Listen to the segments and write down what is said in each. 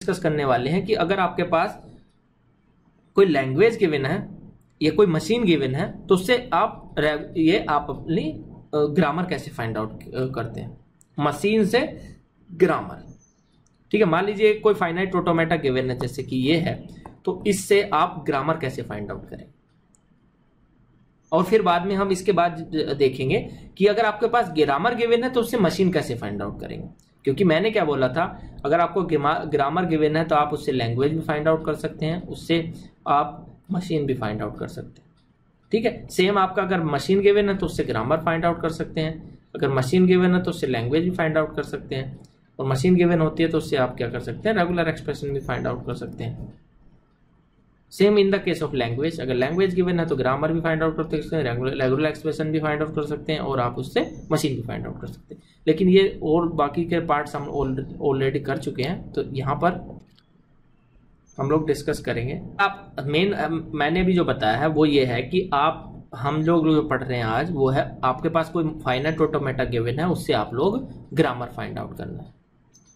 Discuss करने वाले हैं कि अगर आपके पास कोई लैंग्वेज गिवन है या कोई मशीन गिवन है तो उससे आप अपनी ग्रामर कैसे फाइंड आउट करते हैं, मशीन से ग्रामर। ठीक है, मान लीजिए कोई फाइनाइट ऑटोमेटा गिवन है जैसे कि ये है, तो इससे आप ग्रामर कैसे फाइंड आउट करें। और फिर बाद में हम इसके बाद देखेंगे कि अगर आपके पास ग्रामर गिवन है तो उससे मशीन कैसे फाइंड आउट करेंगे। क्योंकि मैंने क्या बोला था, अगर आपको ग्रामर गिवन है तो आप उससे लैंग्वेज भी फाइंड आउट कर सकते हैं, उससे आप मशीन भी फाइंड आउट कर सकते हैं। ठीक है, सेम आपका अगर मशीन गिवन है तो उससे ग्रामर फाइंड आउट कर सकते हैं, अगर मशीन गिवन है तो उससे लैंग्वेज भी फाइंड आउट कर सकते हैं, और मशीन गिवन होती है तो उससे आप क्या कर सकते हैं, रेगुलर एक्सप्रेशन भी फाइंड आउट कर सकते हैं। Same in the case of language, अगर लैंग्वेज गिवन है तो ग्रामर भी फाइंड आउट कर सकते हैं, रेगुलर एक्सप्रेशन भी फाइंड आउट कर सकते हैं, और आप उससे मशीन भी फाइंड आउट कर सकते हैं। लेकिन ये और बाकी के पार्ट्स हम ऑलरेडी कर चुके हैं, तो यहाँ पर हम लोग डिस्कस करेंगे। आप मैंने भी जो बताया है वो ये है कि हम लोग जो पढ़ रहे हैं आज वो है, आपके पास कोई फाइनाइट ऑटोमेटा गिवन है, उससे आप लोग ग्रामर फाइंड आउट करना है।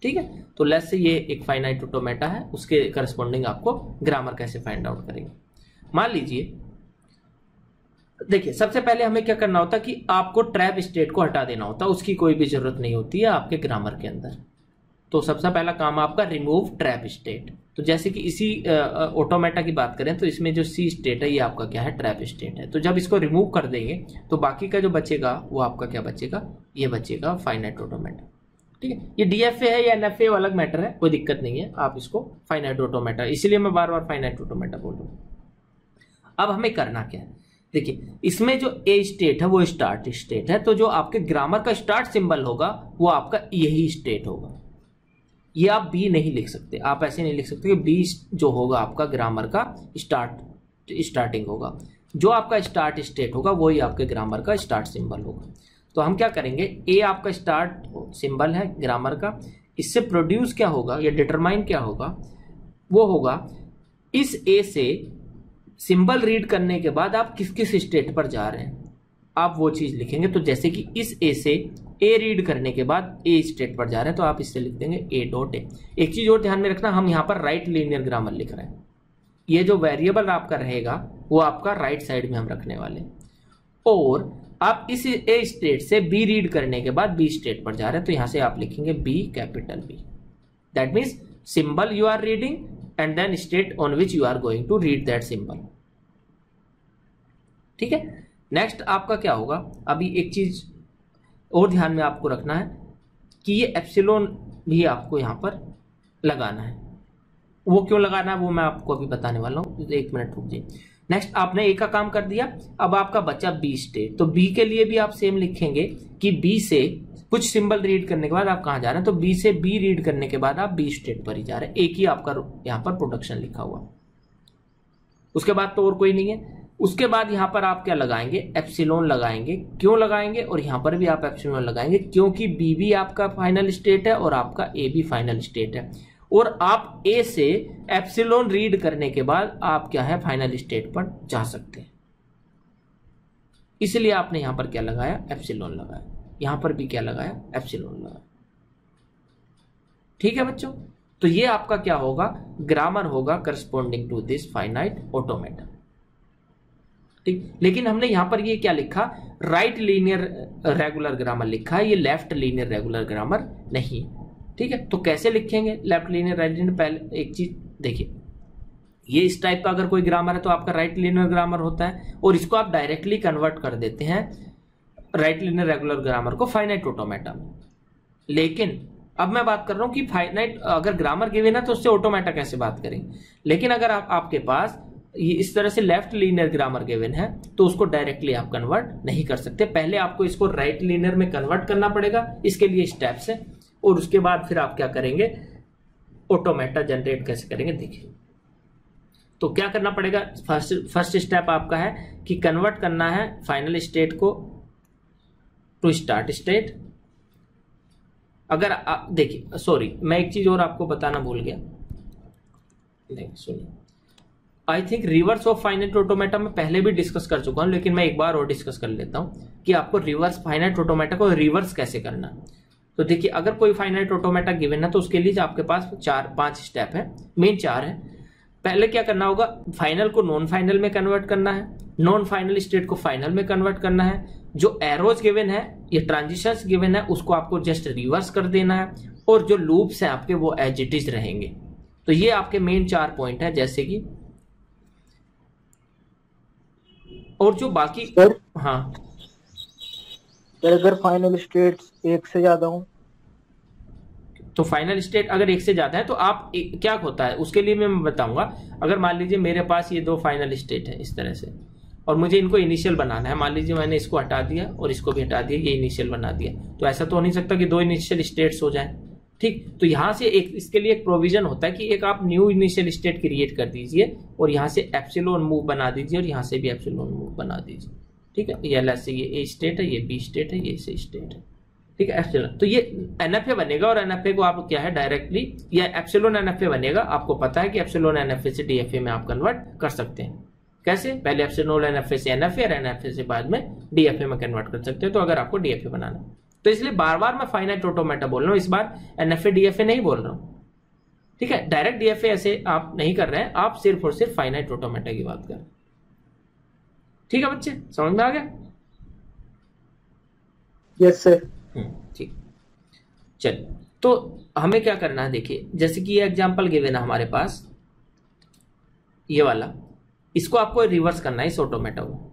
ठीक है, तो लेट्स से ये एक फाइनाइट ऑटोमेटा है, उसके करस्पॉन्डिंग आपको ग्रामर कैसे फाइंड आउट करेंगे। मान लीजिए, देखिए सबसे पहले हमें क्या करना होता है कि आपको ट्रैप स्टेट को हटा देना होता है, उसकी कोई भी जरूरत नहीं होती है आपके ग्रामर के अंदर। तो सबसे पहला काम आपका रिमूव ट्रैप स्टेट। तो जैसे कि इसी ऑटोमेटा की बात करें तो इसमें जो सी स्टेट है ये आपका क्या है, ट्रैप स्टेट है। तो जब इसको रिमूव कर देंगे तो बाकी का जो बचेगा वो आपका क्या बचेगा, ये बचेगा फाइनाइट ऑटोमेटा। ठीक है, ये डीएफए है या एनएफए अलग मैटर है, कोई दिक्कत नहीं है, आप इसको फाइनाइट ऑटोमेटा, इसलिए मैं बार बार फाइनाइट ऑटोमेटा बोल रहा हूं। अब हमें करना क्या है, देखिए इसमें जो ए स्टेट है वो स्टार्ट स्टेट है, तो जो आपके ग्रामर का स्टार्ट सिंबल होगा वो आपका यही स्टेट होगा। ये आप बी नहीं लिख सकते, आप ऐसे नहीं लिख सकते कि बी जो होगा आपका ग्रामर का स्टार्टिंग होगा। जो आपका स्टार्ट स्टेट होगा वही आपके ग्रामर का स्टार्ट सिंबल होगा। तो हम क्या करेंगे, ए आपका स्टार्ट सिंबल है ग्रामर का, इससे प्रोड्यूस क्या होगा या डिटरमाइन क्या होगा, वो होगा इस ए से सिंबल रीड करने के बाद आप किस किस स्टेट पर जा रहे हैं, आप वो चीज लिखेंगे। तो जैसे कि इस ए से ए रीड करने के बाद ए स्टेट पर जा रहे हैं तो आप इससे लिख देंगे ए डॉट ए। एक चीज और ध्यान में रखना, हम यहाँ पर राइट लीनियर ग्रामर लिख रहे हैं, ये जो वेरिएबल आपका रहेगा वो आपका राइट साइड में हम रखने वाले हैं। और आप इस ए स्टेट से बी रीड करने के बाद बी स्टेट पर जा रहे हैं तो यहां से आप लिखेंगे B capital B. That means symbol you are reading and then state on which you are going to read that symbol. ठीक है, नेक्स्ट आपका क्या होगा, अभी एक चीज और ध्यान में आपको रखना है कि ये एप्सिलॉन भी आपको यहां पर लगाना है। वो क्यों लगाना है वो मैं आपको अभी बताने वाला हूं, एक मिनट रुक जाइए। नेक्स्ट आपने ए का काम कर दिया, अब आपका बचा बी स्टेट। तो बी के लिए भी आप सेम लिखेंगे कि बी से कुछ सिंबल रीड करने के बाद आप कहां जा रहे हैं, तो बी से बी रीड करने के बाद आप बी स्टेट पर ही जा रहे हैं। एक ही आपका यहां पर प्रोडक्शन लिखा हुआ, उसके बाद तो और कोई नहीं है। उसके बाद यहां पर आप क्या लगाएंगे, एप्सिलॉन लगाएंगे। क्यों लगाएंगे, और यहां पर भी आप एप्सिलॉन लगाएंगे क्योंकि बी भी आपका फाइनल स्टेट है और आपका ए भी फाइनल स्टेट है, और आप ए से एप्सिलॉन रीड करने के बाद आप क्या है, फाइनल स्टेट पर जा सकते हैं। इसलिए आपने यहां पर क्या लगाया, एप्सिलॉन लगाया। यहां पर भी क्या लगाया, एप्सिलॉन लगाया। ठीक है बच्चों, तो ये आपका क्या होगा, ग्रामर होगा corresponding to this finite automata. ठीक, लेकिन हमने यहां पर ये क्या लिखा, राइट लीनियर रेगुलर ग्रामर लिखा है, ये लेफ्ट लीनियर रेगुलर ग्रामर नहीं। ठीक है, तो कैसे लिखेंगे लेफ्ट लीनियर राइट लीनियर, पहले एक चीज देखिए, ये इस टाइप का अगर कोई ग्रामर है तो आपका राइट लीनियर ग्रामर होता है, और इसको आप डायरेक्टली कन्वर्ट कर देते हैं राइट लीनियर रेगुलर ग्रामर को फाइनाइट ऑटोमेटा में। लेकिन अब मैं बात कर रहा हूं कि फाइनाइट अगर ग्रामर गिवन है तो उससे ऑटोमेटा कैसे बात करेंगे। लेकिन अगर आपके पास ये इस तरह से लेफ्ट लीनियर ग्रामर गिवन है तो उसको डायरेक्टली आप कन्वर्ट नहीं कर सकते, पहले आपको इसको राइट लीनियर में कन्वर्ट करना पड़ेगा, इसके लिए स्टेप्स है, और उसके बाद फिर आप क्या करेंगे, ऑटोमेटा जनरेट कैसे करेंगे देखिए। तो क्या करना पड़ेगा, फर्स्ट स्टेप आपका है कि कन्वर्ट करना है फाइनल स्टेट को टू स्टार्ट स्टेट। अगर आप देखिए, सॉरी मैं एक चीज और आपको बताना भूल गया, नहीं सुनिए, I think reverse of finite automata में पहले भी डिस्कस कर चुका हूं, लेकिन मैं एक बार और डिस्कस कर लेता हूं कि आपको रिवर्स फाइनाइट ऑटोमेटा को रिवर्स कैसे करना है। तो देखिए अगर कोई फाइनाइट ऑटोमेटा गिवन है तो उसके लिए आपके पास 4-5 स्टेप है, मेन 4 है। पहले क्या करना होगा, फाइनल को नॉन फाइनल में कन्वर्ट करना है, नॉन फाइनल स्टेट को फाइनल में कन्वर्ट करना है, जो एरोज गिवन है या ट्रांजिशंस गिवन है उसको आपको जस्ट रिवर्स कर देना है, और जो लूप्स हैं आपके वो एज इट इज रहेंगे। तो ये आपके मेन 4 पॉइंट है। जैसे कि और जो बाकी सर, हाँ अगर फाइनल स्टेट्स एक से ज्यादा हो तो फाइनल स्टेट अगर एक से ज्यादा है तो आप क्या होता है उसके लिए मैं बताऊंगा। अगर मान लीजिए मेरे पास ये 2 फाइनल स्टेट है इस तरह से, और मुझे इनको इनिशियल बनाना है, मान लीजिए मैंने इसको हटा दिया और इसको भी हटा दिया, ये इनिशियल बना दिया, तो ऐसा तो हो नहीं सकता कि 2 इनिशियल स्टेट्स हो जाए। ठीक, तो यहां से एक इसके लिए एक प्रोविजन होता है कि एक आप न्यू इनिशियल स्टेट क्रिएट कर दीजिए और यहां से एप्सिलॉन मूव बना दीजिए और यहां से भी एप्सिलॉन मूव बना दीजिए। ठीक है, ये से ये ए स्टेट है, ये बी स्टेट है, ये सी स्टेट है। ठीक है, एप्सिलॉन, तो ये एनएफए बनेगा और एनएफए को आप क्या है डायरेक्टली या एप्सिलॉन एनएफए बनेगा। आपको पता है कि एप्सिलॉन एनएफए से डीएफए में आप कन्वर्ट कर सकते हैं। कैसे? पहले एप्सिलॉन एनएफए से एनएफए और एनएफए से बाद में डीएफए में कन्वर्ट कर सकते हैं। तो अगर आपको डीएफए बनाना है तो इसलिए बार बार मैं फाइनाइट ऑटोमेटा बोल रहा हूं, इस बार एनएफए डीएफए नहीं बोल रहा हूं। ठीक है, डायरेक्ट डीएफए ऐसे आप नहीं कर रहे हैं, आप सिर्फ और सिर्फ फाइनाइट ऑटोमेटा की बात कर रहे हैं। ठीक है बच्चे, समझ में आ गया? Yes sir. ठीक, चलिए तो हमें क्या करना है, देखिए जैसे कि ये एग्जांपल गिवन है हमारे पास, ये वाला, इसको आपको रिवर्स करना है इस ऑटोमेटा को।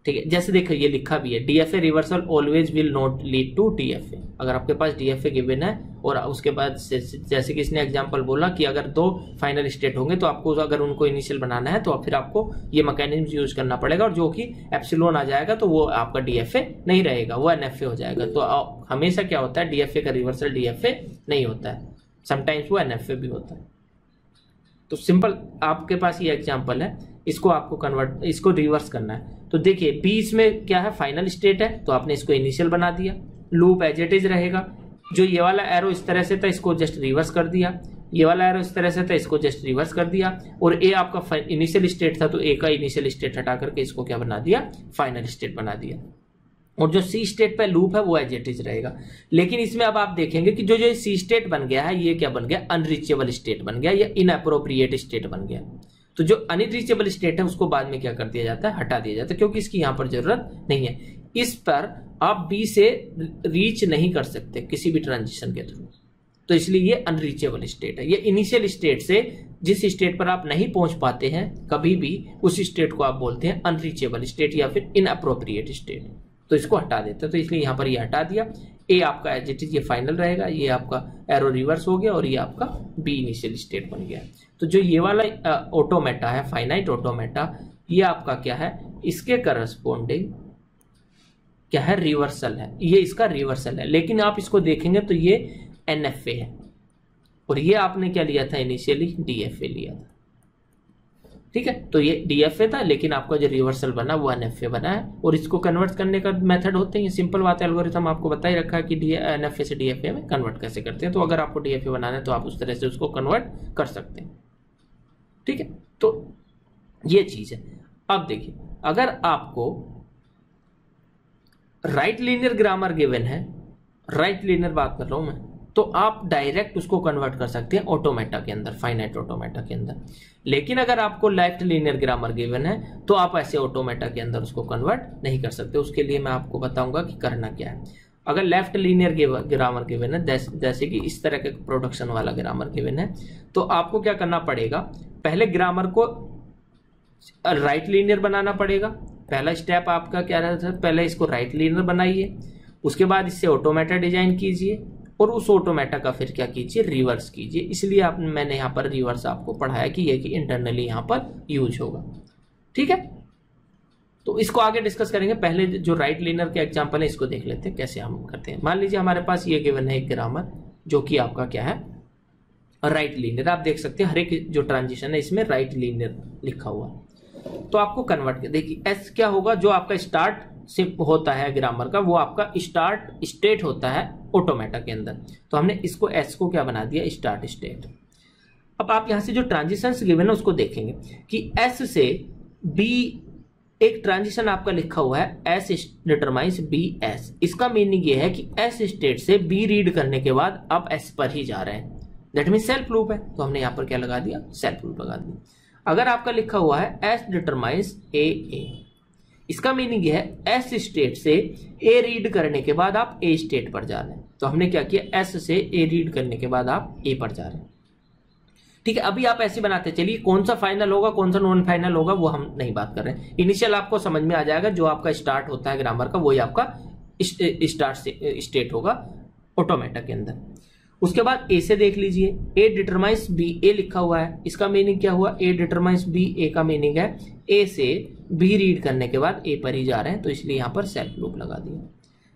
ठीक है, जैसे देखो ये लिखा भी है, DFA reversal always will not lead to DFA. अगर आपके पास डीएफए गिवन है और उसके बाद जैसे कि इसने एग्जांपल बोला कि अगर 2 फाइनल स्टेट होंगे तो आपको अगर उनको इनिशियल बनाना है तो फिर आपको ये मैकेनिज्म यूज करना पड़ेगा, और जो कि एप्सिलॉन आ जाएगा तो वो आपका डीएफए नहीं रहेगा, वो एनएफए हो जाएगा। तो हमेशा क्या होता है, डीएफए का रिवर्सल डीएफए नहीं होता है, समटाइम्स वो एनएफए भी होता है। तो सिंपल आपके पास ये एग्जांपल है, इसको आपको इसको रिवर्स करना है। तो देखिए बीच में क्या है, फाइनल स्टेट है, तो आपने इसको इनिशियल बना दिया, लूप एज इट इज रहेगा। जो ये वाला एरो इस तरह से था इसको जस्ट रिवर्स कर दिया, ये वाला एरो इस तरह से था इसको जस्ट रिवर्स कर दिया, और ए आपका इनिशियल स्टेट था तो ए का इनिशियल स्टेट हटा करके इसको क्या बना दिया, फाइनल स्टेट बना दिया। और जो सी स्टेट पे लूप है वो एज इट इज रहेगा। लेकिन इसमें अब आप देखेंगे कि जो सी स्टेट बन गया है ये क्या बन गया, अनरीचेबल स्टेट बन गया या इनअप्रोप्रिएट स्टेट बन गया। तो जो अनरीचेबल स्टेट है उसको बाद में क्या कर दिया जाता है, हटा दिया जाता है, क्योंकि इसकी यहां पर जरूरत नहीं है। इस पर आप बी से रीच नहीं कर सकते किसी भी ट्रांजिशन के थ्रू, तो इसलिए ये अनरीचेबल स्टेट है। ये इनिशियल स्टेट से जिस स्टेट पर आप नहीं पहुंच पाते हैं कभी भी, उस स्टेट को आप बोलते हैं अनरीचेबल स्टेट या फिर इनअप्रोप्रिएट स्टेट। तो इसको हटा देते हैं, तो इसलिए यहां पर ये हटा दिया। ए आपका एज इट इज ये फाइनल रहेगा, ये आपका एरो रिवर्स हो गया और ये आपका बी इनिशियल स्टेट बन गया। तो जो ये वाला ऑटोमेटा है, फाइनाइट ऑटोमेटा, ये आपका क्या है, इसके करस्पॉन्डिंग क्या है, रिवर्सल है, ये इसका रिवर्सल है। लेकिन आप इसको देखेंगे तो ये एनएफए है और ये आपने क्या लिया था, इनिशियली डीएफए लिया था। ठीक है, तो ये डीएफए था लेकिन आपका जो रिवर्सल बना वो एनएफए बना है, और इसको कन्वर्ट करने का मेथड होते हैं, सिंपल बात है, एल्गोरिथम आपको बता ही रखा है कि एनएफए से डीएफए में कन्वर्ट कैसे करते हैं। तो अगर आपको डीएफए बनाना है तो आप उस तरह से उसको कन्वर्ट कर सकते हैं। ठीक है, तो ये चीज है। अब देखिए अगर आपको राइट लीनियर ग्रामर गिवन है, राइट लीनियर बात कर रहा हूं मैं, तो आप डायरेक्ट उसको कन्वर्ट कर सकते हैं ऑटोमेटा के अंदर, फाइनाइट ऑटोमेटा के अंदर। लेकिन अगर आपको लेफ्ट लीनियर ग्रामर गिवन है तो आप ऐसे ऑटोमेटा के अंदर उसको कन्वर्ट नहीं कर सकते। उसके लिए मैं आपको बताऊंगा कि करना क्या है। अगर लेफ्ट लीनियर ग्रामर गिवन है, जैसे कि इस तरह के प्रोडक्शन वाला ग्रामर गिवन है, तो आपको क्या करना पड़ेगा, पहले ग्रामर को राइट लीनियर बनाना पड़ेगा। पहला स्टेप आपका क्या रहता है, पहले इसको राइट लीनियर बनाइए, उसके बाद इससे ऑटोमेटा डिजाइन कीजिए और उस ऑटोमेटा का फिर क्या कीजिए, रिवर्स कीजिए। इसलिए मैंने यहाँ पर रिवर्स आपको पढ़ाया कि ये कि इंटरनली यहाँ पर यूज होगा। ठीक है, तो इसको आगे डिस्कस करेंगे। पहले जो राइट लीनियर के एग्जांपल है इसको देख लेते हैं कैसे हम करते हैं। मान लीजिए हमारे पास ये गिवन है एक ग्रामर जो कि आपका क्या है, राइट लीनियर। आप देख सकते हैं हर एक जो ट्रांजिशन है इसमें राइट लीनियर लिखा हुआ है। तो आपको कन्वर्ट कर देखिए, एस क्या होगा, जो आपका स्टार्ट से होता है ग्रामर का वो आपका स्टार्ट स्टेट होता है ऑटोमेटा के अंदर। तो हमने इसको एस को क्या बना दिया, स्टार्ट स्टेट। अब आप यहां से जो ट्रांजिशंस गिवन है उसको देखेंगे कि एस से बी एक ट्रांजिशन आपका लिखा हुआ है एस डिटरमाइंस बी एस, इसका मीनिंग ये है कि एस स्टेट से बी रीड करने के बाद आप एस पर ही जा रहे हैं, दैट मीन सेल्फ लूप है, तो हमने यहां पर क्या लगा दिया, सेल्फ लूप लगा दिया। अगर आपका लिखा हुआ है एस डिटरमाइंस ए, इसका मीनिंग ये है एस स्टेट से ए रीड करने के बाद आप ए स्टेट पर जा रहे हैं, तो हमने क्या किया, एस से ए रीड करने के बाद आप ए पर जा रहे हैं। ठीक है, अभी आप ऐसे बनाते चलिए, कौन सा फाइनल होगा कौन सा नॉन फाइनल होगा वो हम नहीं बात कर रहे हैं। इनिशियल आपको समझ में आ जाएगा, जो आपका स्टार्ट होता है ग्रामर का वही आपका स्टार्ट स्टेट होगा ऑटोमेटा के अंदर। उसके बाद ए से देख लीजिए, ए डिटरमाइंस बी, ए लिखा हुआ है, इसका मीनिंग क्या हुआ, ए डिटरमाइंस बी, ए का मीनिंग है ए से बी रीड करने के बाद ए पर ही जा रहे हैं, तो इसलिए यहां पर सेल्फ लूप लगा दिया।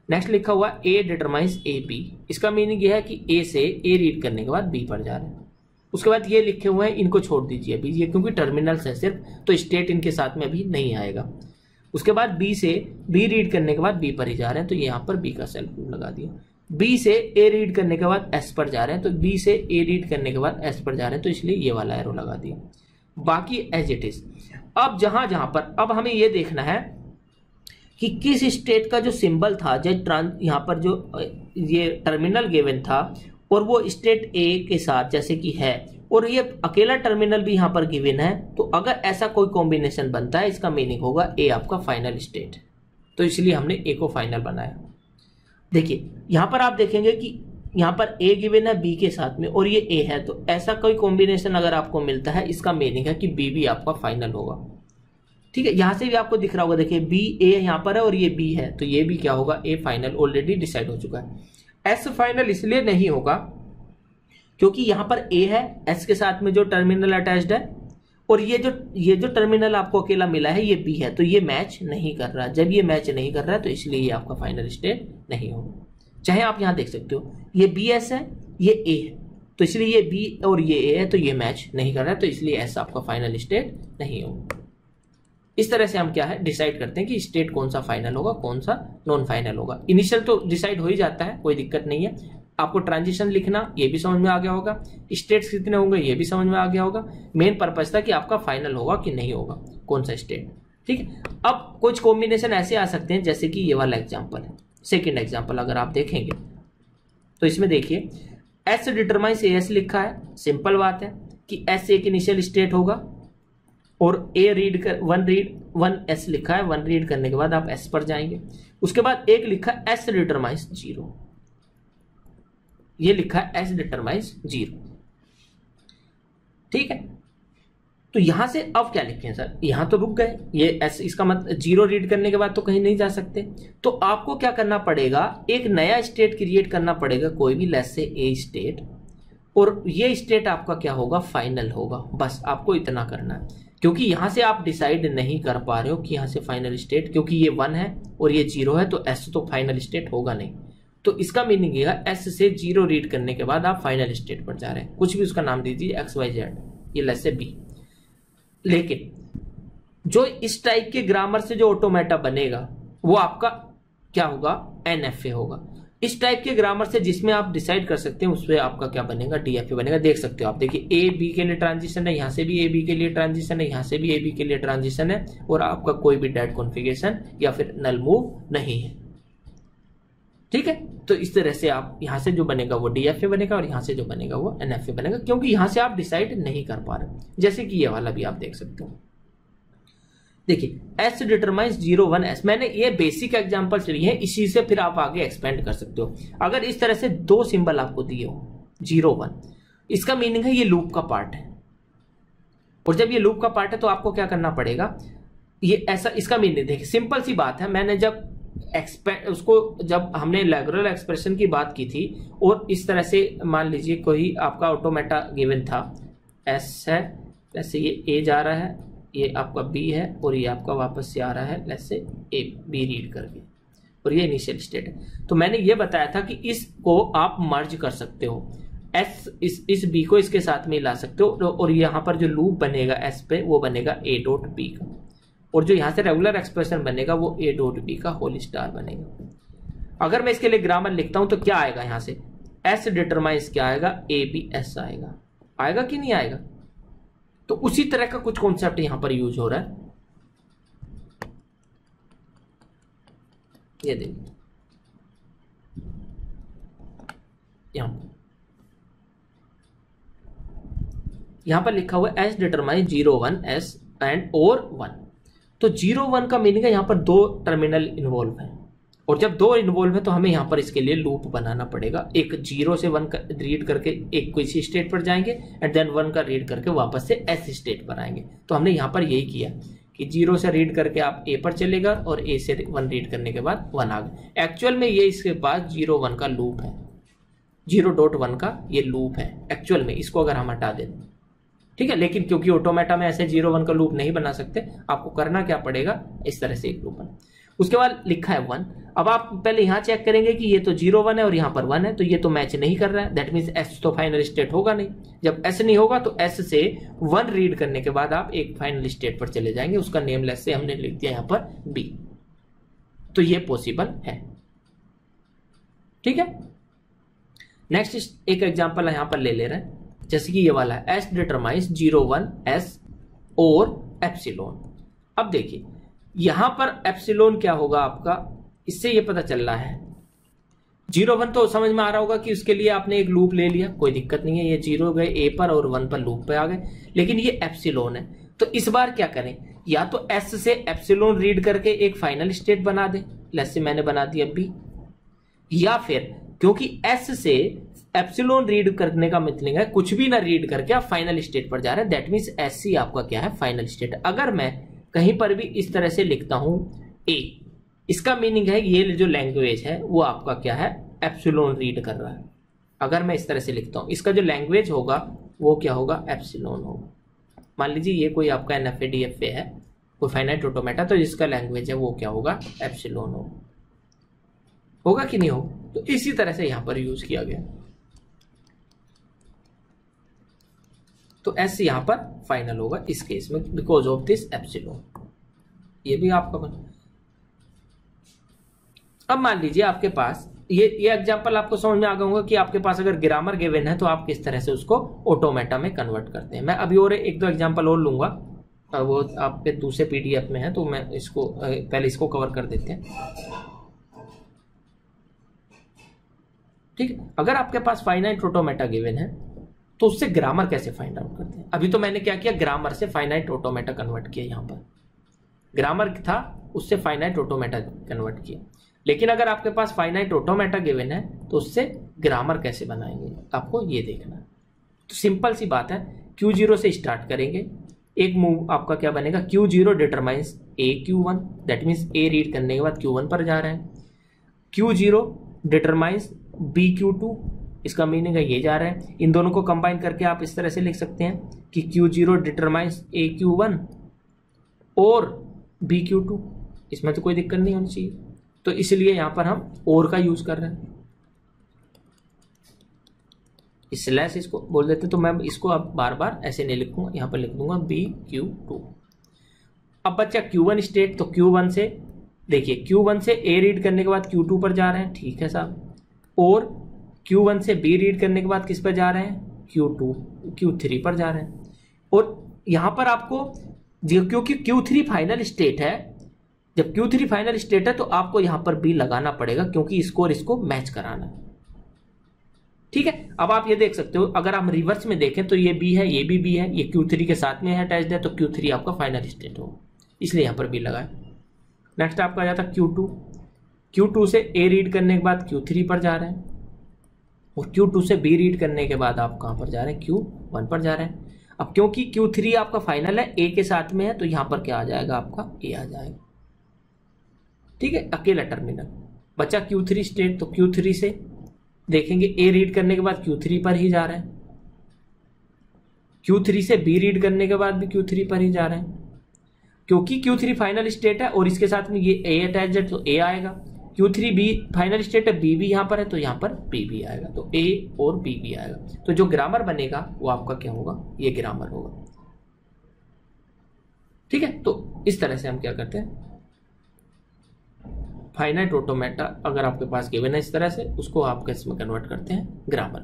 नेक्स्ट लिखा हुआ ए डिटरमाइंस ए बी, इसका मीनिंग यह है कि ए से ए रीड करने के बाद बी पर जा रहे हैं। उसके बाद ये लिखे हुए हैं, इनको छोड़ दीजिए अभी, ये क्योंकि टर्मिनल्स है सिर्फ, तो स्टेट इनके साथ में अभी नहीं आएगा। उसके बाद बी से बी रीड करने के बाद बी पर ही जा रहे हैं, तो यहां पर बी का सेल्फ लूप लगा दिया। बी से ए रीड करने के बाद एस पर जा रहे हैं, तो बी से ए रीड करने के बाद एस पर जा रहे हैं, तो इसलिए ये वाला एरो लगा दिया। बाकी एज इट इज। अब जहां जहां पर अब हमें ये देखना है कि किस स्टेट का जो सिंबल था, यहां पर जो ये टर्मिनल गिवन था और वो स्टेट ए के साथ जैसे कि है, और ये अकेला टर्मिनल भी यहां पर गिवन है, तो अगर ऐसा कोई कॉम्बिनेशन बनता है इसका मीनिंग होगा ए आपका फाइनल स्टेट, तो इसलिए हमने ए को फाइनल बनाया। देखिए यहां पर आप देखेंगे कि यहां पर ए गिवन है बी के साथ में और ये ए है, तो ऐसा कोई कॉम्बिनेशन अगर आपको मिलता है इसका मीनिंग है कि बी भी आपका फाइनल होगा। ठीक है, यहां से भी आपको दिख रहा होगा, देखिए बी ए यहां पर है और ये बी है, तो ये भी क्या होगा, ए फाइनल ऑलरेडी डिसाइड हो चुका है। एस फाइनल इसलिए नहीं होगा क्योंकि यहां पर ए है, एस के साथ में जो टर्मिनल अटैच्ड है, और ये जो टर्मिनल आपको अकेला मिला है ये बी है, तो ये मैच नहीं कर रहा। जब ये मैच नहीं कर रहा है तो इसलिए ये आपका फाइनल स्टेट नहीं होगा। चाहे आप यहां देख सकते हो ये बी एस है, ये ए है, तो इसलिए ये बी और ये ए है, तो ये मैच नहीं कर रहा है, तो इसलिए एस आपका फाइनल स्टेट नहीं होगा। इस तरह से हम क्या है डिसाइड करते हैं कि स्टेट कौन सा फाइनल होगा कौन सा नॉन फाइनल होगा। इनिशियल तो डिसाइड हो ही जाता है, कोई दिक्कत नहीं है। आपको ट्रांजिशन लिखना ये भी समझ में आ गया होगा, स्टेट्स कितने होंगे ये भी समझ में आ गया होगा। मेन पर्पस था कि आपका फाइनल होगा कि नहीं होगा कौन सा स्टेट। ठीक है, अब कुछ कॉम्बिनेशन ऐसे आ सकते हैं जैसे कि ये वाला एग्जांपल है। सेकंड एग्जांपल अगर आप देखेंगे तो इसमें देखिए एस डिटरमाइंस एस लिखा है, सिंपल बात है कि एस एक इनिशियल स्टेट होगा और ए रीड कर वन एस लिखा है, वन रीड करने के बाद आप एस पर जाएंगे। उसके बाद एक लिखा एस डिटरमाइंस 0, ये लिखा है एस डिटरमाइंस 0। ठीक है, तो यहां से अब क्या लिखें सर, यहां तो रुक गए, ये एस इसका मतलब 0 रीड करने के बाद तो कहीं नहीं जा सकते, तो आपको क्या करना पड़ेगा, एक नया स्टेट क्रिएट करना पड़ेगा, कोई भी लेट्स से ए स्टेट, और ये स्टेट आपका क्या होगा, फाइनल होगा। बस आपको इतना करना है, क्योंकि यहां से आप डिसाइड नहीं कर पा रहे हो कि यहां से फाइनल स्टेट, क्योंकि ये 1 है और ये 0 है, तो एस तो फाइनल स्टेट होगा नहीं। तो इसका मीनिंग ये है एस से 0 रीड करने के बाद आप फाइनल स्टेट पर जा रहे हैं, कुछ भी उसका नाम दीजिए एक्स वाई जेड, ये लेट्स से बी। लेकिन जो इस टाइप के ग्रामर से जो ऑटोमेटा बनेगा वो आपका क्या होगा, एनएफए होगा। इस टाइप के ग्रामर से जिसमें आप डिसाइड कर सकते हैं उसमें आपका क्या बनेगा, डीएफए बनेगा। देख सकते हो आप, देखिए ए बी के लिए ट्रांजिशन है, यहां से भी ए बी के लिए ट्रांजिशन है, यहां से भी ए बी के लिए ट्रांजिशन है, और आपका कोई भी डेड कॉन्फ़िगरेशन या फिर नल मूव नहीं है। ठीक है, तो इस तरह से आप यहां से जो बनेगा वो डीएफए बनेगा और यहां से जो बनेगा वो एनएफए बनेगा, क्योंकि यहां से आप डिसाइड नहीं कर पा रहे। जैसे कि ये वाला भी आप देख सकते हो, देखिए एस डिटरमाइंस 0 1 एस, मैंने ये बेसिक एग्जांपल्स लिए हैं, इसी से फिर आप आगे एक्सपेंड कर सकते हो। अगर इस तरह से 2 सिंबल आपको दिए हो 0 1, इसका मीनिंग है ये लूप का पार्ट है, और जब ये लूप का पार्ट है तो आपको क्या करना पड़ेगा, ये ऐसा, इसका मीनिंग देखिए सिंपल सी बात है। मैंने जब जब हमने लैग्रेंज एक्सप्रेशन की बात की थी, और इस तरह से मान लीजिए कोई आपका ऑटोमेटा गिवन था, एस है, जैसे ये ए जा रहा है, ये आपका बी है, और ये आपका वापस से आ रहा है जैसे ए बी रीड करके, और ये इनिशियल स्टेट है। तो मैंने ये बताया था कि इसको आप मर्ज कर सकते हो, एस इस बी को इसके साथ में ला सकते हो, और यहाँ पर जो लूप बनेगा एस पे वो बनेगा ए डॉट बी का, और जो यहां से रेगुलर एक्सप्रेशन बनेगा वो ए डॉट बी का होल स्टार बनेगा। अगर मैं इसके लिए ग्रामर लिखता हूं तो क्या आएगा, यहां से एस डिटरमाइंस क्या आएगा, ए बी एस आएगा, आएगा कि नहीं आएगा। तो उसी तरह का कुछ कॉन्सेप्ट यहां पर यूज हो रहा है। ये देखिए यहां पर लिखा हुआ है एस डिटरमाइन 0 1 एस एंड और 1। तो 0 1 का मीनिंग है यहां पर दो टर्मिनल इन्वॉल्व है, और जब दो इन्वॉल्व है तो हमें यहां पर इसके लिए लूप बनाना पड़ेगा। एक 0 से 1 रीड करके एक किसी स्टेट पर जाएंगे एंड देन 1 का रीड करके वापस से एस स्टेट पर आएंगे। तो हमने यहां पर यही किया कि 0 से रीड करके आप ए पर चलेगा और ए से 1 रीड करने के बाद 1 आ गया। एक्चुअल में ये इसके पास 0 1 का लूप है, 0.1 का ये लूप है एक्चुअल में, इसको अगर हम हटा दें, ठीक है। लेकिन क्योंकि ऑटोमेटा में ऐसे 0 1 का लूप नहीं बना सकते, आपको करना क्या पड़ेगा, इस तरह से एक लूप बना। उसके बाद लिखा है 1। अब आप पहले यहां चेक करेंगे कि ये तो 0 1 है और यहां पर 1 है, तो ये तो मैच नहीं कर रहा है, दैट मींस एस तो फाइनल स्टेट होगा नहीं। जब एस नहीं होगा तो एस से 1 रीड करने के बाद आप एक फाइनल स्टेट पर चले जाएंगे, उसका नेमलेस से हमने लिख दिया यहां पर बी। तो ये पॉसिबल है, ठीक है। नेक्स्ट एक एग्जांपल यहां पर ले रहे हैं, जैसे कि ये वाला है एस डिटरमाइंस 0 1 एस और एप्सिलॉन। अब देखिए यहां पर एप्सिलॉन क्या होगा आपका, इससे ये पता चल रहा है 0 1 तो समझ में आ रहा होगा कि उसके लिए आपने एक लूप ले लिया, कोई दिक्कत नहीं है, ये 0 गए ए पर और 1 पर लूप पे आ गए। लेकिन ये एप्सिलॉन है, तो इस बार क्या करें, या तो एस से एप्सिलॉन रीड करके एक फाइनल स्टेट बना दें, जैसे मैंने बना दिया बी, या फिर क्योंकि एस से एप्सिलॉन रीड करने का मतलब है कुछ भी ना रीड करके आप फाइनल स्टेट पर जा रहे हैं, दैट मींस एस सी आपका क्या है, फाइनल स्टेट। अगर मैं कहीं पर भी इस तरह से लिखता हूं ए, इसका मीनिंग है ये जो लैंग्वेज है वो आपका क्या है, एप्सिलॉन रीड कर रहा है। अगर मैं इस तरह से लिखता हूं, इसका जो लैंग्वेज होगा वो क्या होगा, एप्सिलॉन होगा। मान लीजिए ये कोई आपका NFA है, कोई फाइनाइट ऑटोमेटा, तो जिसका लैंग्वेज है वो क्या होगा, एप्सिलॉन होगा कि नहीं होगा। तो इसी तरह से यहां पर यूज किया गया, तो एस यहां पर फाइनल होगा इस केस में बिकॉज ऑफ दिस एप्सिलॉन। ये भी आपका बना। अब मान लीजिए आपके पास ये एग्जांपल आपको समझ में आ गया होगा कि आपके पास अगर ग्रामर गिवन है तो आप किस तरह से उसको ऑटोमेटा में कन्वर्ट करते हैं। मैं अभी और एक दो एग्जांपल और लूंगा, वो आपके दूसरे PDF में है, तो मैं इसको पहले इसको कवर कर देते हैं, ठीक है। अगर आपके पास फाइनाइट ऑटोमेटा गिवन है तो उससे ग्रामर कैसे फाइंड आउट करते हैं। अभी तो मैंने क्या किया, ग्रामर से फाइनाइट ऑटोमेटा कन्वर्ट किया, यहां पर ग्रामर था उससे फाइनाइट ऑटोमेटा कन्वर्ट किया। लेकिन अगर आपके पास फाइनाइट ऑटोमेटा गिवन है तो उससे ग्रामर कैसे बनाएंगे, आपको ये देखना है। तो सिंपल सी बात है, Q0 से स्टार्ट करेंगे, एक मूव आपका क्या बनेगा, Q0 determines A Q1, that means A read करने के बाद Q1 पर जा रहे हैं। Q0 डिटरमाइंस B Q2, इसका मीनिंग है ये जा रहे हैं। इन दोनों को कंबाइन करके आप इस तरह से लिख सकते हैं कि Q0 डिटरमाइंस A Q1 और B Q2, इसमें तो कोई दिक्कत नहीं होनी चाहिए, तो इसलिए यहां पर हम और का यूज कर रहे हैं, स्लैश इसको बोल देते हैं। तो मैं इसको अब बार बार ऐसे नहीं लिखूंगा, यहां पर लिख दूंगा B Q2। अब बच्चा Q1 स्टेट, तो Q1 से देखिए, Q1 से A रीड करने के बाद Q2 पर जा रहे हैं, ठीक है साहब, और Q1 से B रीड करने के बाद किस पर जा रहे हैं, Q3 पर जा रहे हैं। और यहां पर आपको क्योंकि Q3 फाइनल स्टेट है, जब Q3 फाइनल स्टेट है तो आपको यहां पर B लगाना पड़ेगा क्योंकि इसको और इसको मैच कराना है, ठीक है। अब आप ये देख सकते हो, अगर हम रिवर्स में देखें तो ये B है, ये भी B है, ये Q3 के साथ में है अटैच्ड है, तो Q3 आपका फाइनल स्टेट होगा, इसलिए यहां पर B लगाए। नेक्स्ट आपका आ जाता है Q2 से A रीड करने के बाद Q3 पर जा रहे हैं, और Q2 से B रीड करने के बाद आप कहां पर जा रहे हैं, Q1 पर जा रहे हैं। अब क्योंकि Q3 आपका फाइनल है, A के साथ में है, तो यहां पर क्या आ जाएगा, आपका A आ जाएगा, ठीक है, अकेला टर्मिनल बचा Q3 स्टेट। तो Q3 से देखेंगे A रीड करने के बाद Q3 पर ही जा रहे हैं, Q3 से B रीड करने के बाद भी Q3 पर ही जा रहे हैं, क्योंकि Q3 फाइनल स्टेट है और इसके साथ में ये A अटैच्ड है तो A आएगा। Q3 B फाइनल स्टेट है, B भी यहां पर है तो यहां पर B भी आएगा, तो A और B भी आएगा। तो जो ग्रामर बनेगा वो आपका क्या होगा, ये ग्रामर होगा, ठीक है। तो इस तरह से हम क्या करते हैं, फाइनाइट ऑटोमेटा अगर आपके पास गिवन है इस तरह से, उसको आप किसमें कन्वर्ट करते हैं, ग्रामर।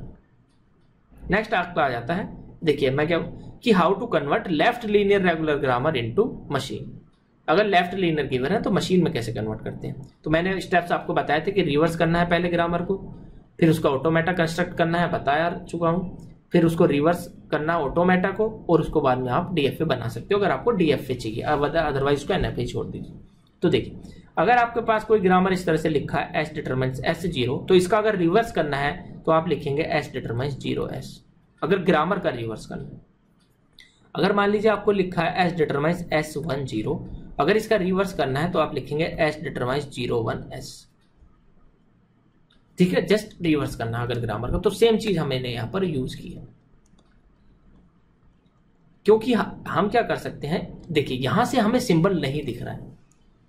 नेक्स्ट आपका आ जाता है, देखिए मैं क्या कि how to convert left linear regular grammar into machine. अगर लेफ्ट लीनियर गिवन है तो मशीन में कैसे कन्वर्ट करते हैं। तो मैंने स्टेप्स आपको बताए थे कि रिवर्स करना है पहले ग्रामर को, फिर उसका ऑटोमेटा कंस्ट्रक्ट करना है, बताया चुका हूं, फिर उसको रिवर्स करना ऑटोमेटा को, और उसको बाद में आप डीएफए बना सकते हो अगर आपको डीएफए चाहिए, अदरवाइज उसको एनएफए छोड़ दीजिए। तो देखिए, अगर आपके पास कोई ग्रामर इस तरह से लिखा है एस डिटरमाइंस एस 0, तो इसका अगर रिवर्स करना है तो आप लिखेंगे एस डिटरमाइंस 0 एस, अगर ग्रामर का रिवर्स करना है। अगर मान लीजिए आपको लिखा है एस डिटरमाइंस एस 1 0, अगर इसका रिवर्स करना है तो आप लिखेंगे एस डिटरमाइंस 0 1 एस। ठीक है, जस्ट रिवर्स करना अगर ग्रामर का, तो सेम चीज हमने यहां पर यूज की है। क्योंकि हम क्या कर सकते हैं, देखिए यहां से हमें सिंबल नहीं दिख रहा है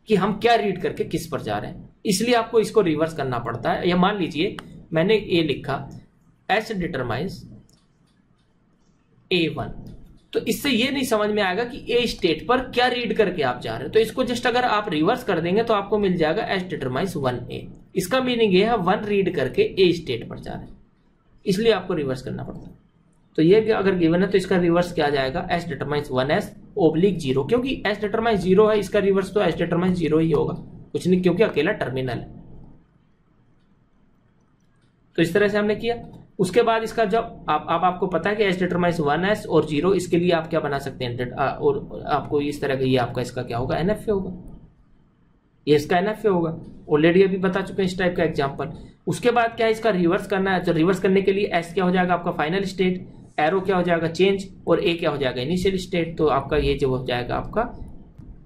कि हम क्या रीड करके किस पर जा रहे हैं, इसलिए आपको इसको रिवर्स करना पड़ता है। या मान लीजिए मैंने ये लिखा एस डिटरमाइंस A1, तो इससे ये नहीं समझ में आएगा कि ए स्टेट पर क्या रीड करके आप जा रहे हैं, तो इसको जस्ट अगर आप रिवर्स कर देंगे तो आपको मिल जाएगा एस डिटरमाइंस 1A। इसका मीनिंग ये है 1 रीड करके ए स्टेट पर जा रहे हैं, इसलिए आपको रिवर्स करना पड़ता है। तो ये अगर गिवन है तो इसका रिवर्स क्या जाएगा, एस डिटरमाइंस 1S ओब्लिक 0, क्योंकि एस डिटरमाइंस 0 है, इसका रिवर्स तो एस डिटरमाइंस 0 ही होगा, कुछ नहीं, क्योंकि अकेला टर्मिनल है। तो इस तरह से हमने किया। उसके बाद इसका जब आपको पता है कि एस डिटरमाइंस 1S और 0, इसके लिए आप क्या बना सकते हैं, और आपको इस तरह का ये आपका इसका क्या होगा, एनएफए होगा, ये इसका एनएफए होगा, ऑलरेडी अभी बता चुके हैं इस टाइप का एग्जांपल। उसके बाद क्या है, इसका रिवर्स करना है, तो रिवर्स करने के लिए एस क्या हो जाएगा आपका फाइनल स्टेट, एरो क्या हो जाएगा चेंज, और ए क्या हो जाएगा इनिशियल स्टेट। तो आपका ये जो हो जाएगा आपका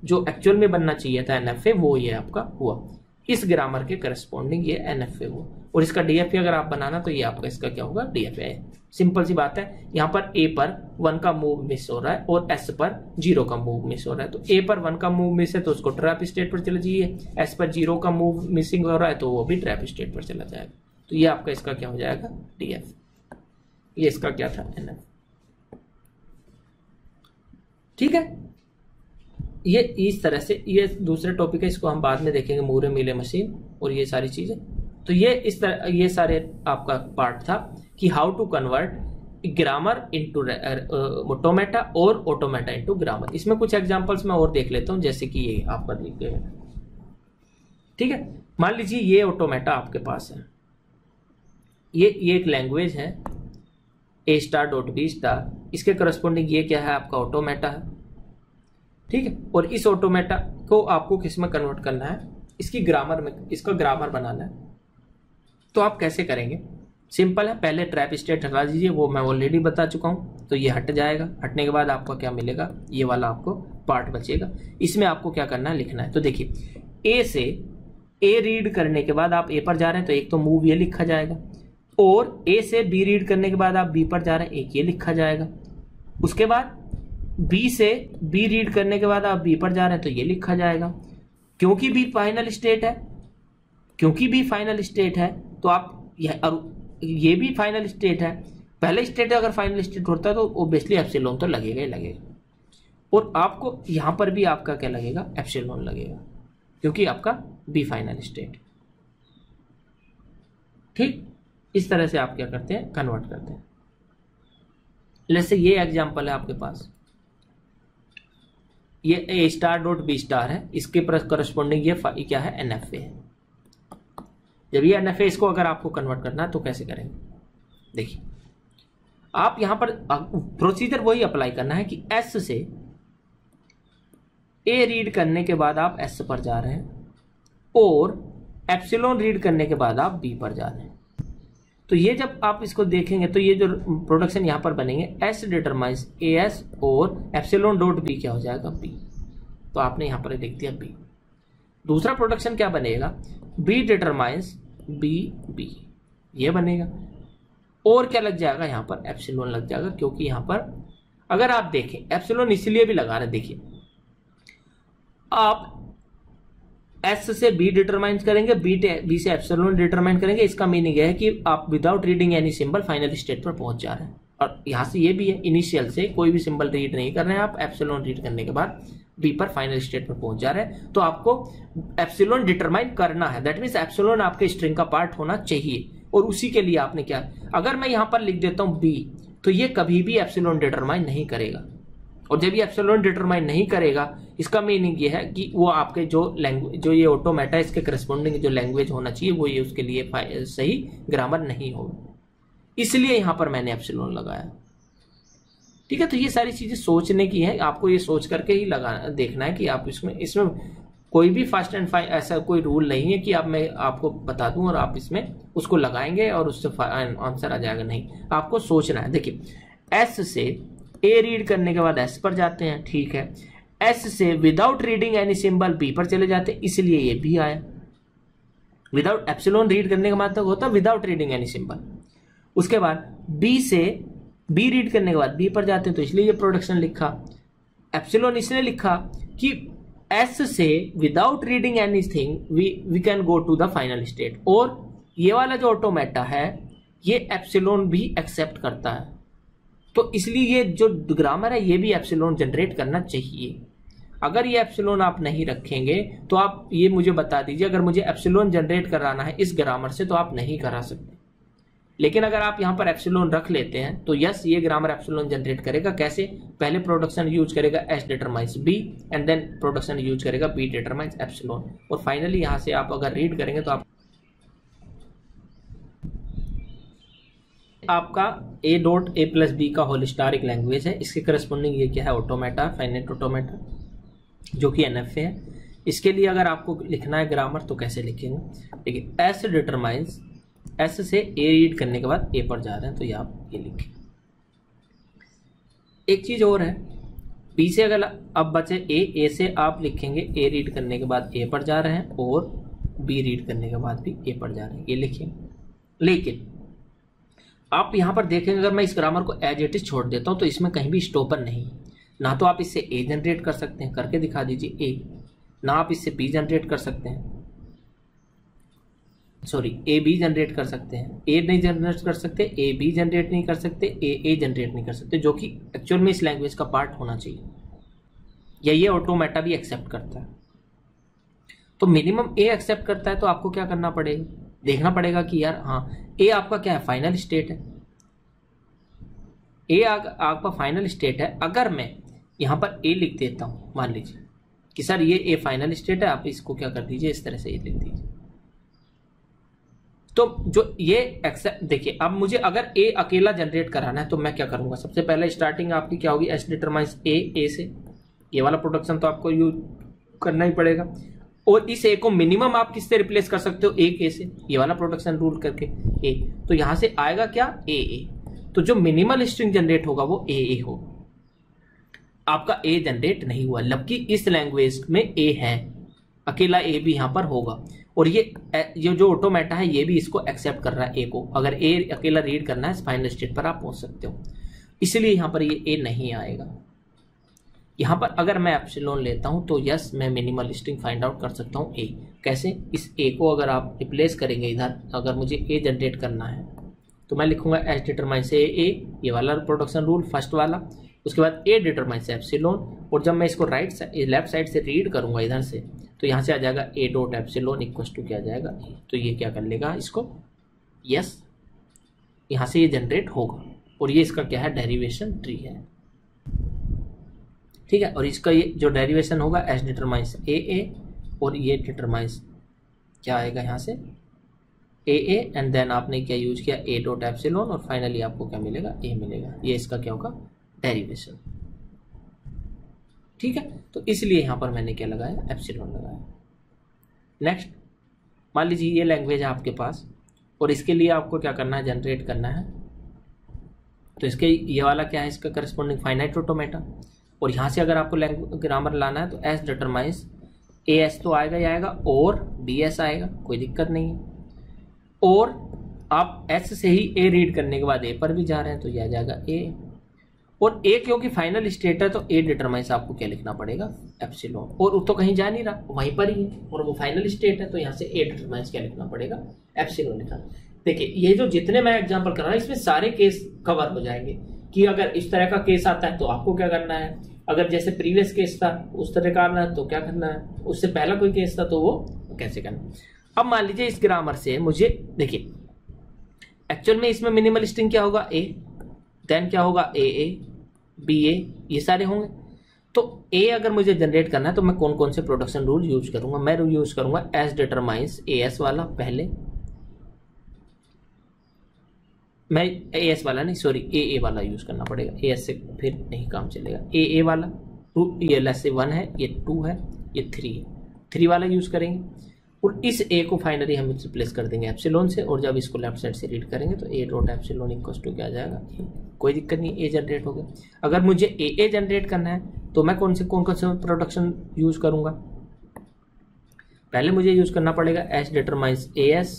जो एक्चुअल में बनना चाहिए था एनएफए, वो ये आपका हुआ, इस ग्रामर के करस्पॉन्डिंग ये एनएफए हुआ। और इसका डीएफए अगर आप बनाना तो ये आपका इसका क्या होगा, डीएफए है। सिंपल सी बात है, यहाँ पर ए पर 1 का मूव मिस हो रहा है और एस पर 0 का मूव मिस हो रहा है, तो ए पर 1 का मूव मिस है तो उसको ट्रैप स्टेट पर चले जाइए, एस पर 0 का मूव मिसिंग हो रहा है तो वो भी ट्रैप स्टेट पर चला जाएगा। तो ये आपका इसका क्या हो जाएगा, डीएफ, ये इसका क्या था, एनएफ। ठीक है, ये इस तरह से, ये दूसरे टॉपिक है, इसको हम बाद में देखेंगे, मूरे मिले मशीन और ये सारी चीजें। तो ये इस तरह, ये सारे आपका पार्ट था कि how to convert grammar into automata और ऑटोमेटा इनटू ग्रामर। इसमें कुछ एग्जांपल्स मैं और देख लेता हूं, जैसे कि ये आपका देख गए। ठीक है, मान लीजिए ये ऑटोमेटा आपके पास है, ये एक लैंग्वेज है A*.B*, इसके करस्पॉन्डिंग ये क्या है आपका ऑटोमेटा है। ठीक है, और इस ऑटोमेटा को आपको किस में कन्वर्ट करना है, इसकी ग्रामर में, इसका ग्रामर बनाना है। तो आप कैसे करेंगे, सिंपल है, पहले ट्रैप स्टेट हटा दीजिए, वो मैं ऑलरेडी बता चुका हूं, तो ये हट जाएगा। हटने के बाद आपको क्या मिलेगा, ये वाला आपको पार्ट बचेगा। इसमें आपको क्या करना है, लिखना है। तो देखिए, ए से ए रीड करने के बाद आप ए पर जा रहे हैं तो एक तो मूव ये लिखा जाएगा, और ए से बी रीड करने के बाद आप बी पर जा रहे हैं, एक ये लिखा जाएगा। उसके बाद बी से बी रीड करने के बाद आप बी पर जा रहे हैं तो ये लिखा जाएगा। क्योंकि बी फाइनल स्टेट है, क्योंकि बी फाइनल स्टेट है तो आप ये भी फाइनल स्टेट है, पहले स्टेट अगर फाइनल स्टेट होता है तो ऑब्वियसली एप्सिलॉन तो लगेगा ही लगेगा, और आपको यहां पर भी आपका क्या लगेगा, एप्सिलॉन लगेगा, क्योंकि आपका बी फाइनल स्टेट। ठीक, इस तरह से आप क्या करते हैं, कन्वर्ट करते हैं। जैसे ये एग्जांपल है आपके पास, ये A*.B* है, इसके करस्पॉन्डिंग ये क्या है, एनएफए है। जब ये एनएफए, इसको अगर आपको कन्वर्ट करना है तो कैसे करेंगे, देखिए आप यहां पर प्रोसीजर वही अप्लाई करना है कि एस से ए रीड करने के बाद आप एस पर जा रहे हैं, और एप्सिलॉन रीड करने के बाद आप बी पर जा रहे हैं। तो ये जब आप इसको देखेंगे तो ये जो प्रोडक्शन यहां पर बनेंगे, एस डिटरमाइंस एएस और एप्सिलॉन डॉट बी क्या हो जाएगा, बी। तो आपने यहां पर लिख दिया बी। दूसरा प्रोडक्शन क्या बनेगा, बी डिटरमाइंस बी बी, ये बनेगा, और क्या लग जाएगा यहां पर, एप्सिलॉन लग जाएगा, क्योंकि यहां पर अगर आप देखें एप्सिलॉन इसलिए भी लगा रहे, देखिए आप एस से बी डिटरमाइन करेंगे, बी से एप्सिलॉन डिटरमाइन करेंगे, इसका मीनिंग है कि आप without reading any symbol final state पर पहुंच जा रहे हैं। और यहां से ये भी है, इनिशियल से कोई भी सिंबल रीड नहीं कर रहे हैं आप, एप्सिलॉन रीड करने के बाद बी पर फाइनल स्टेट पर पहुंच जा रहे हैं। तो आपको एप्सिलॉन डिटरमाइन करना है, दैट मींस एप्सिलॉन आपके स्ट्रिंग का पार्ट होना चाहिए, और उसी के लिए आपने क्या, अगर मैं यहां पर लिख देता हूं बी, तो ये कभी भी एप्सिलॉन डिटरमाइन नहीं करेगा, और जब ये एप्सिलॉन डिटरमाइन नहीं करेगा, इसका मीनिंग ये है कि वो आपके जो लैंग्वेज, जो ये ऑटोमेटा इसके करस्पॉन्डिंग जो लैंग्वेज होना चाहिए वो ये उसके लिए सही ग्रामर नहीं होगा, इसलिए यहां पर मैंने एप्सिलॉन लगाया। ठीक है, तो ये सारी चीजें सोचने की है, आपको ये सोच करके ही देखना है कि आप इसमें कोई भी फास्ट एंड फाइन ऐसा कोई रूल नहीं है कि मैं आपको बता दूं और आप इसमें उसको लगाएंगे और उससे आंसर आ जाएगा, नहीं, आपको सोचना है। देखिए, एस से ए रीड करने के बाद एस पर जाते हैं, ठीक है, एस से without reading any symbol B पर चले जाते हैं, इसलिए ये भी आया। विदाउट एप्सिलॉन रीड करने का मतलब होता है विदाउट रीडिंग एनी सिंबल। उसके बाद बी से बी रीड करने के बाद बी पर जाते हैं, तो इसलिए ये प्रोडक्शन लिखा। एप्सिलॉन इसलिए लिखा कि एस से without reading anything we can go to the final state, और ये वाला जो ऑटोमेटा है ये एप्सिलॉन भी एक्सेप्ट करता है, तो इसलिए ये जो ग्रामर है ये भी एप्सिलॉन जनरेट करना चाहिए। अगर ये एप्सिलॉन आप नहीं रखेंगे तो आप ये मुझे बता दीजिए, अगर मुझे एप्सिलॉन जनरेट कराना है इस ग्रामर से तो आप नहीं करा सकते। लेकिन अगर आप यहां पर एप्सिलॉन रख लेते हैं तो यस, ये ग्रामर एप्सिलॉन जनरेट करेगा। कैसे? पहले प्रोडक्शन यूज करेगा S determines B and then production use करेगा बी डिटरमाइंस एप्सिलॉन, और फाइनली यहां से आप अगर रीड करेंगे तो आपका A dot A plus B का होल स्टार एक लैंग्वेज है। इसके करस्पॉन्डिंग ये क्या है? ऑटोमेटा, फाइनाइट ऑटोमेटा, जो कि एनएफए है। इसके लिए अगर आपको लिखना है ग्रामर तो कैसे लिखेंगे? देखिए, एस डिटरमाइंस, एस से ए रीड करने के बाद ए पर जा रहे हैं तो ये आप ये लिखें। एक चीज और है, बी से अगर अब बचे ए से आप लिखेंगे ए रीड करने के बाद ए पर जा रहे हैं और बी रीड करने के बाद भी ए पर जा रहे हैं, ये लिखेंगे। लेकिन आप यहां पर देखेंगे, अगर मैं इस ग्रामर को एज इट इज छोड़ देता हूं तो इसमें कहीं भी स्टॉपर नहीं, ना तो आप इससे ए जनरेट कर सकते हैं, करके दिखा दीजिए ए, ना आप इससे बी जनरेट कर सकते हैं, सॉरी ए बी जनरेट कर सकते हैं, ए नहीं जनरेट कर सकते, ए बी जनरेट नहीं कर सकते, ए जनरेट नहीं कर सकते, जो कि एक्चुअल में इस लैंग्वेज का पार्ट होना चाहिए, या ये ऑटोमेटा भी एक्सेप्ट करता है। तो मिनिमम ए एक्सेप्ट करता है तो आपको क्या करना पड़ेगा? देखना पड़ेगा कि यार हाँ, ए आपका क्या है? फाइनल स्टेट है। ए आपका फाइनल स्टेट है। अगर मैं यहां पर ए लिख देता हूं, मान लीजिए कि सर ये ए फाइनल स्टेट है, आप इसको क्या कर दीजिए, इस तरह से ये लिख दीजिए। तो जो ये एक्सेप्ट, देखिए अब मुझे अगर ए अकेला जनरेट कराना है तो मैं क्या करूंगा? सबसे पहले स्टार्टिंग आपकी क्या होगी? एस डिटरमाइंस ए से, ये वाला प्रोडक्शन तो आपको यूज करना ही पड़ेगा, और इस ए को मिनिमम आप किससे रिप्लेस कर सकते हो? ए से, ये वाला प्रोडक्शन रूल करके ए, तो यहां से आएगा क्या? ए। तो जो मिनिमल स्ट्रिंग जनरेट होगा वो ए होगा। आपका ए जनरेट नहीं हुआ, जबकि इस लैंग्वेज में ए है, अकेला ए भी यहां पर होगा, और ये जो ऑटोमेटा है ये भी इसको एक्सेप्ट कर रहा है ए को। अगर ए अकेला रीड करना है फाइनल स्टेट पर आप पहुंच सकते हो, इसलिए यहां पर ये ए नहीं आएगा। यहां पर अगर मैं एप्सिलॉन लेता हूं तो यस, मैं मिनिमल स्ट्रिंग फाइंड आउट कर सकता हूं ए। कैसे? इस ए को अगर आप रिप्लेस करेंगे इधर, अगर मुझे ए जनरेट करना है तो मैं लिखूंगा एस डिटरमाइन से ए, ये वाला प्रोडक्शन रूल फर्स्ट वाला, उसके बाद ए डिटरमाइन से एप्सिलॉन, और जब मैं इसको लेफ्ट साइड से रीड करूंगा इधर से तो यहां से आ जाएगा A dot epsilon equal to क्या आ जाएगा ए। तो ये क्या कर लेगा इसको? यस, यहां से ये जनरेट होगा, और ये इसका क्या है? डेरिवेशन ट्री है। ठीक है, और इसका ये जो डेरिवेशन होगा एस डिटरमाइंस ए, और ये डिटरमाइंस क्या आएगा यहाँ से? ए एंड देन आपने क्या यूज किया? ए डॉट एप्सिलॉन, और फाइनली आपको क्या मिलेगा? ए मिलेगा। ये इसका क्या होगा? डेरिवेशन। ठीक है, तो इसलिए यहां पर मैंने क्या लगाया? एप्सिलॉन लगाया। नेक्स्ट, मान लीजिए ये लैंग्वेज है आपके पास, और इसके लिए आपको क्या करना है? जनरेट करना है। तो इसके ये वाला क्या है? इसका करस्पॉन्डिंग फाइनाइट ऑटोमेटा, और यहां से अगर आपको ग्रामर लाना है तो एस डिटरमाइंस ए एस तो आएगा ही आएगा, और बी एस आएगा, कोई दिक्कत नहीं है। और आप एस से ही ए रीड करने के बाद ए पर भी जा रहे हैं तो यह आ जाएगा ए, और ए क्योंकि फाइनल स्टेट है तो ए डिटरमाइंस आपको क्या लिखना पड़ेगा? एप्सिलॉन, और वो तो कहीं जा नहीं रहा, वहीं पर ही है, और वो फाइनल स्टेट है तो यहाँ से ए डिटरमाइंस क्या लिखना पड़ेगा? एप्सिलॉन लिखना। देखिए, ये जो जितने मैं एग्जांपल कर रहा हूँ इसमें सारे केस कवर हो जाएंगे, कि अगर इस तरह का केस आता है तो आपको क्या करना है, अगर जैसे प्रीवियस केस था उस तरह का आना है तो क्या करना है, उससे पहला कोई केस था तो वो कैसे करना। अब मान लीजिए इस ग्रामर से मुझे, देखिए एक्चुअल में इसमें मिनिमल स्ट्रिंग क्या होगा? ए, देन क्या होगा? ए, बी ए, ये सारे होंगे। तो ए अगर मुझे जनरेट करना है तो मैं कौन कौन से प्रोडक्शन रूल यूज करूंगा? मैं यूज करूंगा एस डिटरमाइंस ए एस वाला पहले, मैं ए एस वाला नहीं, सॉरी ए वाला यूज करना पड़ेगा, ए एस से फिर नहीं काम चलेगा। ए वाला टू, ये लेस से 1 है, ये 2 है, ये 3 है, 3 वाला यूज करेंगे। और इस ए को फाइनली हम रिप्लेस कर देंगे एप्सिलॉन से, और जब इसको लेफ्ट साइड से रीड करेंगे तो A dot epsilon equal to क्या आ जाएगा, कोई दिक्कत नहीं, ए जनरेट हो गया। अगर मुझे ए जनरेट करना है तो मैं कौन से प्रोडक्शन यूज करूंगा? पहले मुझे यूज करना पड़ेगा S determines A S,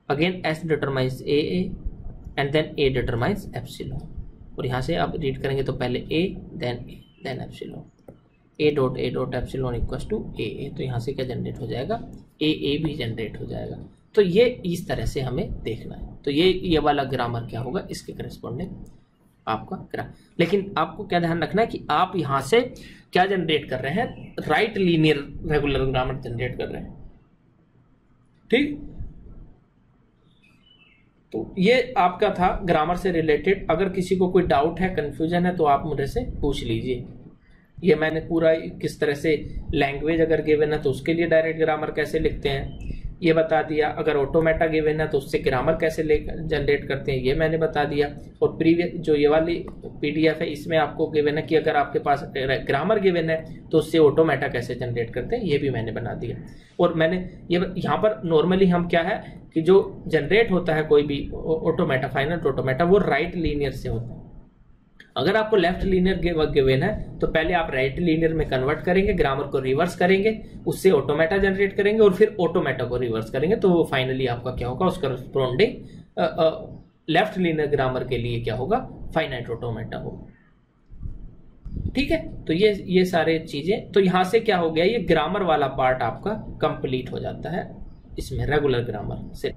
again S determines A and then A determines epsilon. और यहाँ से आप रीड करेंगे तो पहले A then epsilon, A dot epsilon equal to A. तो यहाँ से क्या जनरेट हो जाएगा, ए भी जनरेट हो जाएगा। तो ये इस तरह से हमें देखना है। तो ये वाला ग्रामर क्या होगा, इसके करस्पॉन्डिंग आपका ग्रामर। लेकिन आपको क्या ध्यान रखना है कि आप यहाँ से क्या जनरेट कर रहे हैं, right linear regular grammar generate कर रहे हैं, ठीक। तो ये आपका था ग्रामर से रिलेटेड। अगर किसी को कोई डाउट है, कंफ्यूजन है, तो आप मुझे से पूछ लीजिए। ये मैंने पूरा किस तरह से लैंग्वेज अगर गिवन है तो उसके लिए डायरेक्ट ग्रामर कैसे लिखते हैं ये बता दिया। अगर ऑटोमेटा गिवन है तो उससे ग्रामर कैसे जनरेट करते हैं ये मैंने बता दिया। और प्रीवियस जो ये वाली पीडीएफ है इसमें आपको गिवन है कि अगर आपके पास ग्रामर गिवन है तो उससे ऑटोमेटा कैसे जनरेट करते हैं ये भी मैंने बना दिया। और मैंने ये यहाँ पर नॉर्मली हम क्या है कि जो जनरेट होता है कोई भी ऑटोमेटा, फाइनल ऑटोमेटा, वो राइट लीनियर से होता है। अगर आपको लेफ्ट लीनियर गिवन है तो पहले आप राइट लीनियर में कन्वर्ट करेंगे, ग्रामर को रिवर्स करेंगे, उससे ऑटोमेटा जनरेट करेंगे और फिर ऑटोमेटा को रिवर्स करेंगे। तो वो फाइनली आपका क्या होगा, उसका करस्पॉन्डिंग लेफ्ट लीनियर ग्रामर के लिए क्या होगा, फाइनाइट ऑटोमेटा होगा। ठीक है, तो ये सारे चीजें, तो यहां से क्या हो गया, ये ग्रामर वाला पार्ट आपका कंप्लीट हो जाता है इसमें रेगुलर ग्रामर से।